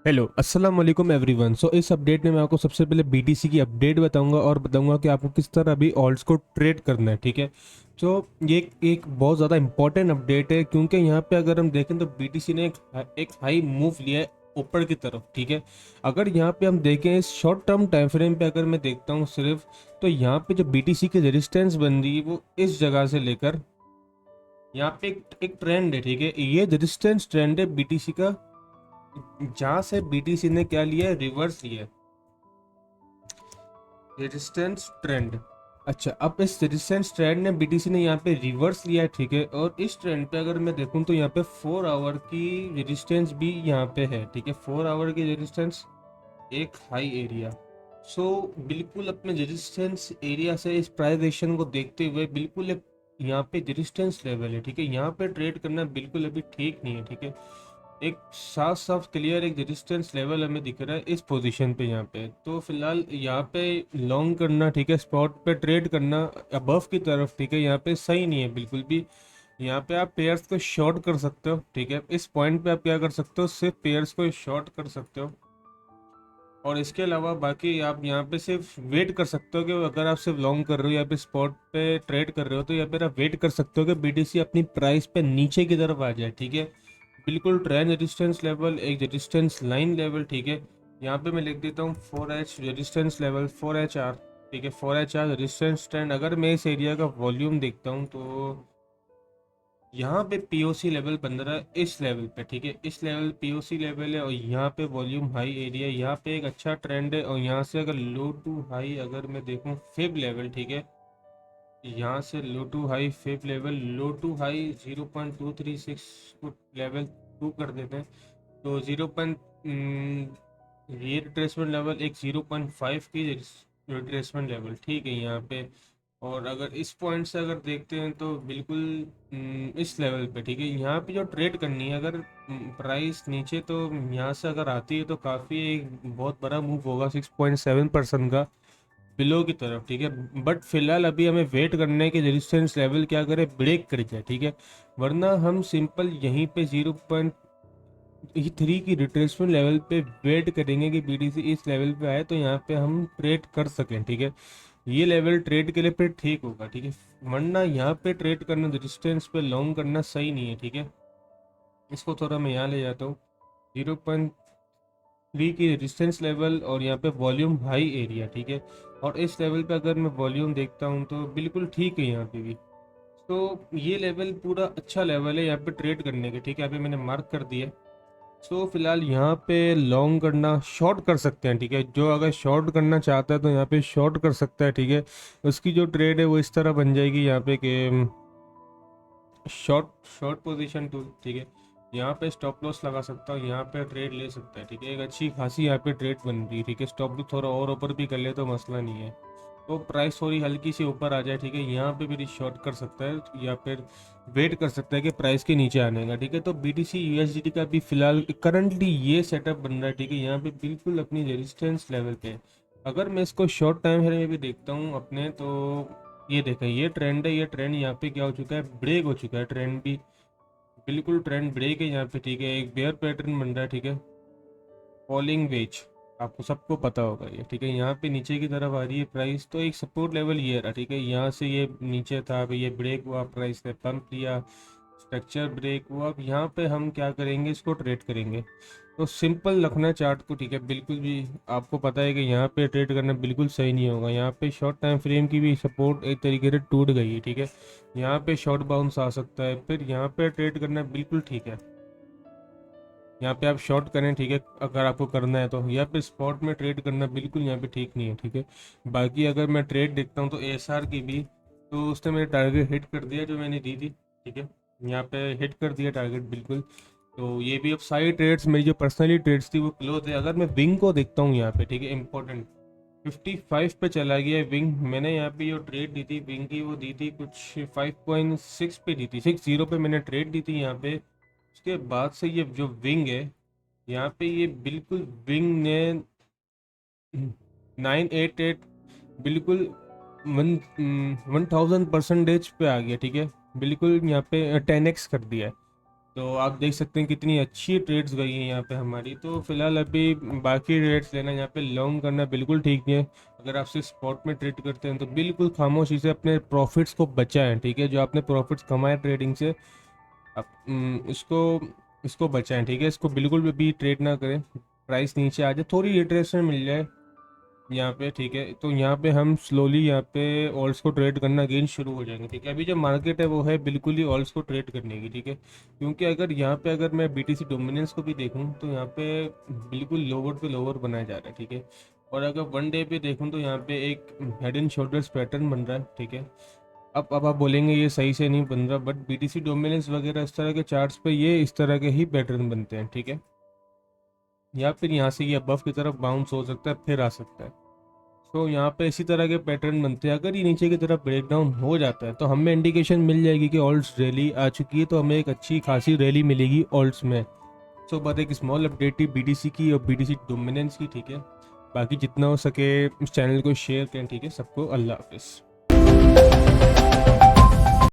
Hello अस्सलाम वालेकुम everyone. सो इस अपडेट में मैं आपको सबसे पहले बीटीसी की अपडेट बताऊंगा और बताऊंगा कि आपको किस तरह अभी ऑल्ट्स को ट्रेड करना है। ठीक है। तो ये एक बहुत ज़्यादा इंपॉर्टेंट अपडेट है क्योंकि यहाँ पे अगर हम देखें तो बीटीसी ने एक हाई मूव लिया है ऊपर की तरफ। ठीक है। अगर यहाँ पे हम देखें इस शॉर्ट टर्म टाइम फ्रेम पे अगर मैं देखता हूँ सिर्फ, तो यहाँ पे जो बीटीसी की रेजिस्टेंस बन रही है वो इस जगह से लेकर यहाँ पे एक ट्रेंड है। ठीक है। ये रेजिस्टेंस ट्रेंड है बीटीसी का, जहां से बीटीसी ने क्या लिया है, रिवर्स लिया है, रेजिस्टेंस ट्रेंड। अच्छा, अब इस रेजिस्टेंस ट्रेंड ने बीटीसी ने यहाँ पे रिवर्स लिया है। ठीक है। और इस ट्रेंड पे अगर मैं देखूँ तो यहाँ पे 4 आवर की रेजिस्टेंस भी यहाँ पे है। ठीक है। 4 आवर की रेजिस्टेंस एक हाई एरिया। सो बिल्कुल अपने रेजिस्टेंस एरिया से इस प्राइस एक्शन को देखते हुए बिल्कुल एक यहाँ पे रेजिस्टेंस लेवल है। ठीक है। यहाँ पे ट्रेड करना बिल्कुल अभी ठीक नहीं है। ठीक है। एक साफ साफ क्लियर एक रेजिस्टेंस लेवल हमें दिख रहा है इस पोजीशन पे। यहाँ पे तो फिलहाल यहाँ पे लॉन्ग करना, ठीक है, स्पॉट पे ट्रेड करना अबव की तरफ, ठीक है, यहाँ पे सही नहीं है बिल्कुल भी। यहाँ पे आप पेयर्स को शॉर्ट कर सकते हो। ठीक है। इस पॉइंट पे आप क्या कर सकते हो, सिर्फ पेयर्स को शॉर्ट कर सकते हो और इसके अलावा बाकी आप यहाँ पे सिर्फ वेट कर सकते हो कि अगर आप सिर्फ लॉन्ग कर रहे हो या फिर स्पॉट पे ट्रेड कर रहे हो तो यहाँ पे आप वेट कर सकते हो कि बीटीसी अपनी प्राइस पे नीचे की तरफ आ जाए। ठीक है। बिल्कुल ट्रेंड रेजिस्टेंस लेवल, एक रेजिस्टेंस लाइन लेवल। ठीक है। यहाँ पे मैं लिख देता हूँ 4H रेजिस्टेंस लेवल, 4HR। ठीक है। 4HR resistance trend. अगर मैं इस एरिया का वॉल्यूम देखता हूँ तो यहाँ पे पीओसी लेवल बन रहा है इस लेवल पे। ठीक है। इस लेवल पीओसी लेवल है और यहाँ पे वॉल्यूम हाई एरिया, यहाँ पे एक अच्छा ट्रेंड है। और यहाँ से अगर लो टू हाई अगर मैं देखूँ फिब लेवल, ठीक है, यहाँ से low to high fib level, low to high 0.236 को लेवल 2 कर देते हैं तो 0. ये रिट्रेसमेंट लेवल एक 0.5 की रिट्रेसमेंट लेवल, ठीक है, यहाँ पे। और अगर इस पॉइंट से अगर देखते हैं तो बिल्कुल इस लेवल पे। ठीक है। यहाँ पे जो ट्रेड करनी है अगर प्राइस नीचे, तो यहाँ से अगर आती है तो काफ़ी एक बहुत बड़ा मूव होगा 6.7% का बिलो की तरफ। ठीक है। बट फिलहाल अभी हमें वेट करने के रेजिस्टेंस लेवल क्या करे, ब्रेक कर जाए। ठीक है। वरना हम सिंपल यहीं पे 0.3 की रिट्रेसमेंट लेवल पे वेट करेंगे कि बीटीसी इस लेवल पे आए तो यहाँ पे हम ट्रेड कर सकें। ठीक है। ये लेवल ट्रेड के लिए फिर ठीक होगा। ठीक है। वरना यहाँ पे ट्रेड करना, रेजिस्टेंस पे लॉन्ग करना सही नहीं है। ठीक है। इसको थोड़ा मैं यहाँ ले जाता हूँ, 0.3 की रेजिस्टेंस लेवल और यहाँ पे वॉल्यूम हाई एरिया। ठीक है। और इस लेवल पे अगर मैं वॉल्यूम देखता हूँ तो बिल्कुल ठीक है यहाँ पे भी। तो ये लेवल पूरा अच्छा लेवल है यहाँ पे ट्रेड करने के। ठीक है। यहाँ पे मैंने मार्क कर दिया। सो फिलहाल यहाँ पे लॉन्ग करना, शॉर्ट कर सकते हैं। ठीक है। जो अगर शॉर्ट करना चाहता है तो यहाँ पे शॉर्ट कर सकता है। ठीक है। उसकी जो ट्रेड है वो इस तरह बन जाएगी यहाँ पे कि शॉर्ट शॉर्ट पोजीशन टूल। ठीक है। यहाँ पे स्टॉप लॉस लगा सकता हूँ, यहाँ पे ट्रेड ले सकता है। ठीक है। एक अच्छी खासी यहाँ पे ट्रेड बन रही है। ठीक है। स्टॉप लॉस थोड़ा और ऊपर भी कर ले तो मसला नहीं है। तो प्राइस थोड़ी हल्की सी ऊपर आ जाए, ठीक है, यहाँ पे भी शॉर्ट कर सकता है या फिर वेट कर सकता है कि प्राइस के नीचे आने का। ठीक है। तो बीटीसी यूएसडीटी का भी फिलहाल करंटली ये सेटअप बन रहा है। ठीक है। यहाँ पे बिल्कुल अपनी रेजिस्टेंस लेवल पे है। अगर मैं इसको शॉर्ट टाइम फ्रेम में भी देखता हूँ अपने, तो ये देखें, ये ट्रेंड है, ये ट्रेंड यहाँ पे क्या हो चुका है, ब्रेक हो चुका है। ट्रेंड भी बिल्कुल ट्रेंड ब्रेक है यहाँ पे। ठीक है। एक बेयर पैटर्न बन रहा है। ठीक है। फॉलिंग वेज, आपको सबको पता होगा ये। ठीक है। यहाँ पे नीचे की तरफ आ रही है प्राइस, तो एक सपोर्ट लेवल ये रहा। ठीक है। यहाँ से ये नीचे था, अब ये ब्रेक हुआ, प्राइस ने पंप लिया, स्ट्रक्चर ब्रेक हुआ। अब यहाँ पे हम क्या करेंगे, इसको ट्रेड करेंगे। तो सिंपल रखना चार्ट को। ठीक है। बिल्कुल भी आपको पता है कि यहाँ पे ट्रेड करना बिल्कुल सही नहीं होगा। यहाँ पे शॉर्ट टाइम फ्रेम की भी सपोर्ट एक तरीके से टूट गई है। ठीक है। यहाँ पे शॉर्ट बाउंस आ सकता है, फिर यहाँ पे ट्रेड करना बिल्कुल ठीक है। यहाँ पे आप शॉर्ट करें, ठीक है, अगर आपको करना है तो। यहाँ पे स्पॉट में ट्रेड करना बिल्कुल यहाँ पे ठीक नहीं है। ठीक है। बाकी अगर मैं ट्रेड देखता हूँ तो एसआर की भी, तो उसने मेरे टारगेट हिट कर दिया जो मैंने दी थी। ठीक है। यहाँ पे हिट कर दिया टारगेट बिल्कुल। तो ये भी अब सारी ट्रेड्स मेरी जो पर्सनली ट्रेड्स थी वो क्लोज है। अगर मैं विंग को देखता हूँ यहाँ पे, ठीक है, इंपॉर्टेंट 55 पे चला गया है विंग। मैंने यहाँ पे जो ट्रेड दी थी विंग की वो दी थी कुछ 5.6 पे दी थी, 60 पे मैंने ट्रेड दी थी यहाँ पे। उसके बाद से ये जो विंग है यहाँ पे, ये बिल्कुल विंग ने 988 बिल्कुल 1000% पे आ गया। ठीक है। बिल्कुल यहाँ पे 10x कर दिया है। तो आप देख सकते हैं कितनी अच्छी ट्रेड्स गई हैं यहाँ पे हमारी। तो फिलहाल अभी बाकी ट्रेड्स लेना, यहाँ पे लॉन्ग करना बिल्कुल ठीक नहीं है। अगर आप सिर्फ स्पॉट में ट्रेड करते हैं तो बिल्कुल खामोशी से अपने प्रॉफिट्स को बचाएं, ठीक है। जो आपने प्रॉफिट्स कमाए ट्रेडिंग से, आप इसको इसको बचाएं, ठीक है। इसको बिल्कुल भी ट्रेड ना करें। प्राइस नीचे आ जाए, थोड़ी रिट्रेसमेंट मिल जाए यहाँ पे, ठीक है, तो यहाँ पे हम स्लोली यहाँ पे ऑल्स को ट्रेड करना अगेन शुरू हो जाएंगे, ठीक है। अभी जो मार्केट है वो है बिल्कुल ही ऑल्स को ट्रेड करने की, ठीक है। क्योंकि अगर यहाँ पे अगर मैं बीटीसी डोमिनेंस को भी देखूँ तो यहाँ पे बिल्कुल लोअर पे लोअर बनाया जा रहा है, ठीक है। और अगर वन डे पे देखूँ तो यहाँ पे एक हेड एंड शोल्डर्स पैटर्न बन रहा है, ठीक है। अब आप बोलेंगे ये सही से नहीं बन रहा, बट बीटीसी डोमिनेंस वगैरह इस तरह के चार्ट्स पे ये इस तरह के ही पैटर्न बनते हैं, ठीक है। या फिर यहाँ से ये अबव की तरफ बाउंस हो सकता है, फिर आ सकता है। तो यहाँ पे इसी तरह के पैटर्न बनते हैं। अगर ये नीचे की तरफ ब्रेक डाउन हो जाता है तो हमें इंडिकेशन मिल जाएगी कि ऑल्ट्स रैली आ चुकी है, तो हमें एक अच्छी खासी रैली मिलेगी ऑल्ट्स में। सो बात एक स्मॉल अपडेट थी बीटीसी की और बीटीसी डोमिनेंस की, ठीक है। बाकी जितना हो सके इस चैनल को शेयर करें, ठीक है। सबको अल्लाह हाफिज़।